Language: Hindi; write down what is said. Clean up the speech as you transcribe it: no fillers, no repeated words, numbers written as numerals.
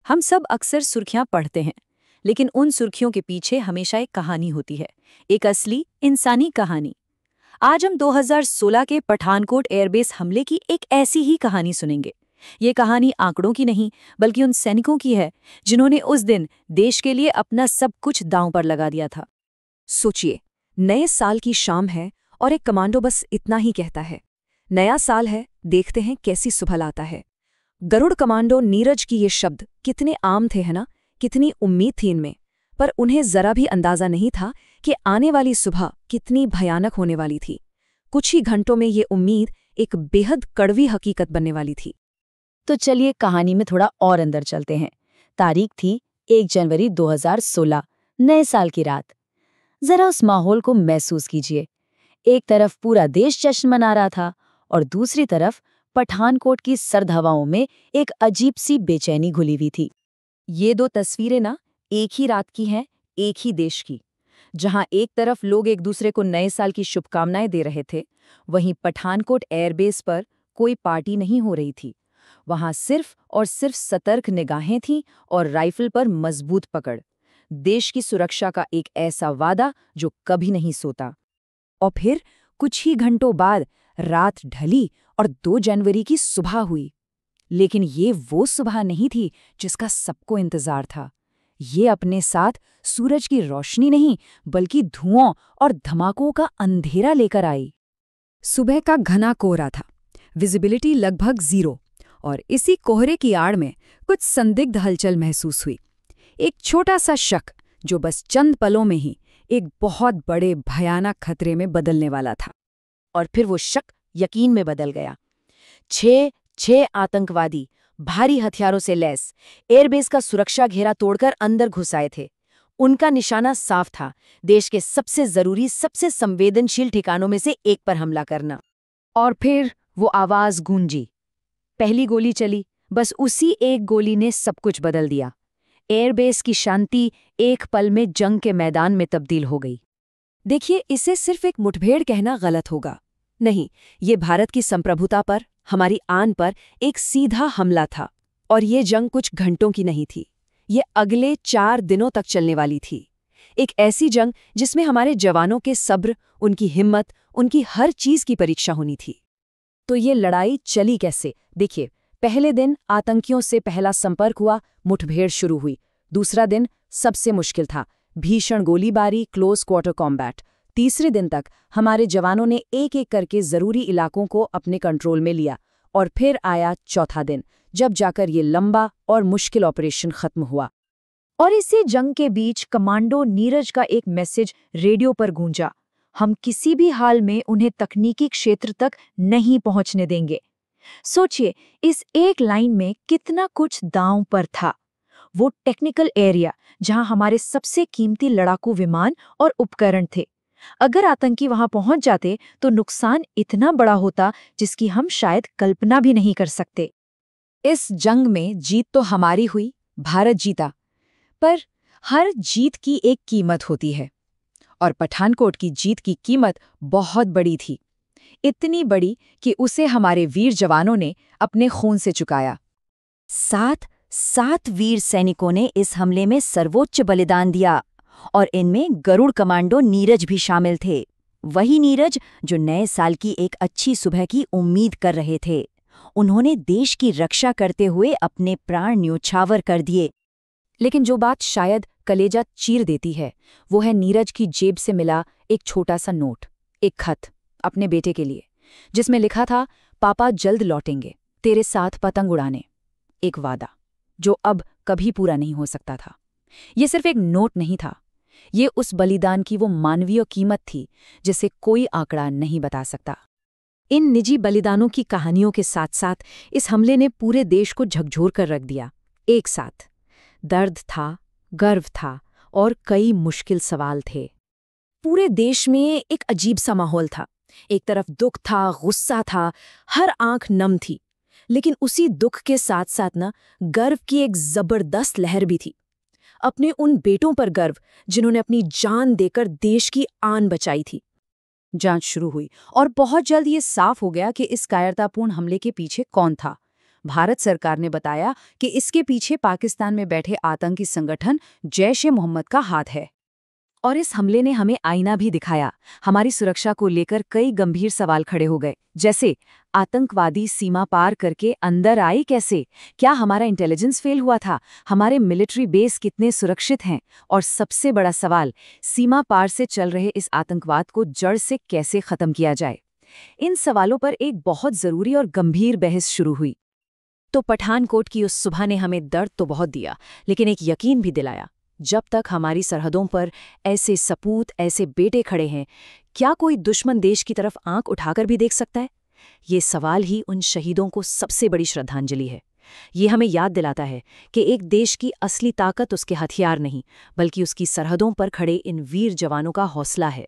हम सब अक्सर सुर्खियां पढ़ते हैं, लेकिन उन सुर्खियों के पीछे हमेशा एक कहानी होती है, एक असली इंसानी कहानी। आज हम 2016 के पठानकोट एयरबेस हमले की एक ऐसी ही कहानी सुनेंगे। ये कहानी आंकड़ों की नहीं, बल्कि उन सैनिकों की है जिन्होंने उस दिन देश के लिए अपना सब कुछ दांव पर लगा दिया था। सोचिए, नए साल की शाम है और एक कमांडो बस इतना ही कहता है, नया साल है, देखते हैं कैसी सुबह लाता है। गरुड़ कमांडो नीरज की ये शब्द कितने आम थे, है ना? कितनी उम्मीद थी इनमें, पर उन्हें जरा भी अंदाजा नहीं था कि आने वाली सुबह कितनी भयानक होने वाली थी। कुछ ही घंटों में ये उम्मीद एक बेहद कड़वी हकीकत बनने वाली थी। तो चलिए कहानी में थोड़ा और अंदर चलते हैं। तारीख थी 1 जनवरी 2016, नए साल की रात। जरा उस माहौल को महसूस कीजिए। एक तरफ पूरा देश जश्न मना रहा था और दूसरी तरफ पठानकोट की सर्द हवाओं में एक अजीब सी बेचैनी घुली हुई थी। ये दो तस्वीरें ना एक ही रात की हैं, एक ही देश की। जहां एक तरफ लोग एक दूसरे को नए साल की शुभकामनाएं दे रहे थे, वहीं पठानकोट एयरबेस पर कोई पार्टी नहीं हो रही थी। वहां सिर्फ और सिर्फ सतर्क निगाहें थीं और राइफल पर मजबूत पकड़। देश की सुरक्षा का एक ऐसा वादा जो कभी नहीं सोता। और फिर कुछ ही घंटों बाद रात ढली और 2 जनवरी की सुबह हुई। लेकिन ये वो सुबह नहीं थी जिसका सबको इंतजार था। ये अपने साथ सूरज की रोशनी नहीं, बल्कि धुआं और धमाकों का अंधेरा लेकर आई। सुबह का घना कोहरा था, विजिबिलिटी लगभग 0, और इसी कोहरे की आड़ में कुछ संदिग्ध हलचल महसूस हुई। एक छोटा सा शक जो बस चंद पलों में ही एक बहुत बड़े भयानक खतरे में बदलने वाला था। और फिर वो शक यकीन में बदल गया। छह आतंकवादी भारी हथियारों से लैस एयरबेस का सुरक्षा घेरा तोड़कर अंदर घुस आए थे। उनका निशाना साफ था, देश के सबसे जरूरी, सबसे संवेदनशील ठिकानों में से एक पर हमला करना। और फिर वो आवाज गूंजी। पहली गोली चली, बस उसी एक गोली ने सब कुछ बदल दिया। एयरबेस की शांति एक पल में जंग के मैदान में तब्दील हो गई। देखिए, इसे सिर्फ एक मुठभेड़ कहना गलत होगा। नहीं, ये भारत की संप्रभुता पर, हमारी आन पर एक सीधा हमला था। और ये जंग कुछ घंटों की नहीं थी, ये अगले 4 दिनों तक चलने वाली थी। एक ऐसी जंग जिसमें हमारे जवानों के सब्र, उनकी हिम्मत, उनकी हर चीज की परीक्षा होनी थी। तो ये लड़ाई चली कैसे? देखिए, पहले दिन आतंकियों से पहला संपर्क हुआ, मुठभेड़ शुरू हुई। दूसरा दिन सबसे मुश्किल था, भीषण गोलीबारी, क्लोज क्वार्टर कॉम्बैट। तीसरे दिन तक हमारे जवानों ने एक एक करके जरूरी इलाकों को अपने कंट्रोल में लिया। और फिर आया चौथा दिन, जब जाकर ये लंबा और मुश्किल ऑपरेशन खत्म हुआ। और इसी जंग के बीच कमांडो नीरज का एक मैसेज रेडियो पर गूंजा, हम किसी भी हाल में उन्हें तकनीकी क्षेत्र तक नहीं पहुंचने देंगे। सोचिए, इस एक लाइन में कितना कुछ दांव पर था। वो टेक्निकल एरिया जहां हमारे सबसे कीमती लड़ाकू विमान और उपकरण थे। अगर आतंकी वहां पहुंच जाते तो नुकसान इतना बड़ा होता जिसकी हम शायद कल्पना भी नहीं कर सकते। इस जंग में जीत तो हमारी हुई, भारत जीता, पर हर जीत की एक कीमत होती है। और पठानकोट की जीत की कीमत बहुत बड़ी थी, इतनी बड़ी कि उसे हमारे वीर जवानों ने अपने खून से चुकाया। 7 वीर सैनिकों ने इस हमले में सर्वोच्च बलिदान दिया, और इनमें गरुड़ कमांडो नीरज भी शामिल थे। वही नीरज जो नए साल की एक अच्छी सुबह की उम्मीद कर रहे थे। उन्होंने देश की रक्षा करते हुए अपने प्राण न्योछावर कर दिए। लेकिन जो बात शायद कलेजा चीर देती है, वो है नीरज की जेब से मिला एक छोटा सा नोट, एक खत अपने बेटे के लिए, जिसमें लिखा था, पापा जल्द लौटेंगे, तेरे साथ पतंग उड़ाने। एक वादा जो अब कभी पूरा नहीं हो सकता था। ये सिर्फ एक नोट नहीं था, ये उस बलिदान की वो मानवीय कीमत थी जिसे कोई आंकड़ा नहीं बता सकता। इन निजी बलिदानों की कहानियों के साथ साथ इस हमले ने पूरे देश को झकझोर कर रख दिया। एक साथ दर्द था, गर्व था और कई मुश्किल सवाल थे। पूरे देश में एक अजीब सा माहौल था। एक तरफ दुख था, गुस्सा था, हर आंख नम थी। लेकिन उसी दुख के साथ साथ ना गर्व की एक जबरदस्त लहर भी थी। अपने उन बेटों पर गर्व जिन्होंने अपनी जान देकर देश की आन बचाई थी। जांच शुरू हुई और बहुत जल्द ये साफ हो गया कि इस कायरतापूर्ण हमले के पीछे कौन था। भारत सरकार ने बताया कि इसके पीछे पाकिस्तान में बैठे आतंकी संगठन जैश-ए-मोहम्मद का हाथ है। और इस हमले ने हमें आईना भी दिखाया। हमारी सुरक्षा को लेकर कई गंभीर सवाल खड़े हो गए, जैसे आतंकवादी सीमा पार करके अंदर आए कैसे? क्या हमारा इंटेलिजेंस फेल हुआ था? हमारे मिलिट्री बेस कितने सुरक्षित हैं? और सबसे बड़ा सवाल, सीमा पार से चल रहे इस आतंकवाद को जड़ से कैसे खत्म किया जाए? इन सवालों पर एक बहुत जरूरी और गंभीर बहस शुरू हुई। तो पठानकोट की उस सुबह ने हमें दर्द तो बहुत दिया, लेकिन एक यकीन भी दिलाया। जब तक हमारी सरहदों पर ऐसे सपूत, ऐसे बेटे खड़े हैं, क्या कोई दुश्मन देश की तरफ आंख उठाकर भी देख सकता है? ये सवाल ही उन शहीदों को सबसे बड़ी श्रद्धांजलि है। ये हमें याद दिलाता है कि एक देश की असली ताकत उसके हथियार नहीं, बल्कि उसकी सरहदों पर खड़े इन वीर जवानों का हौसला है।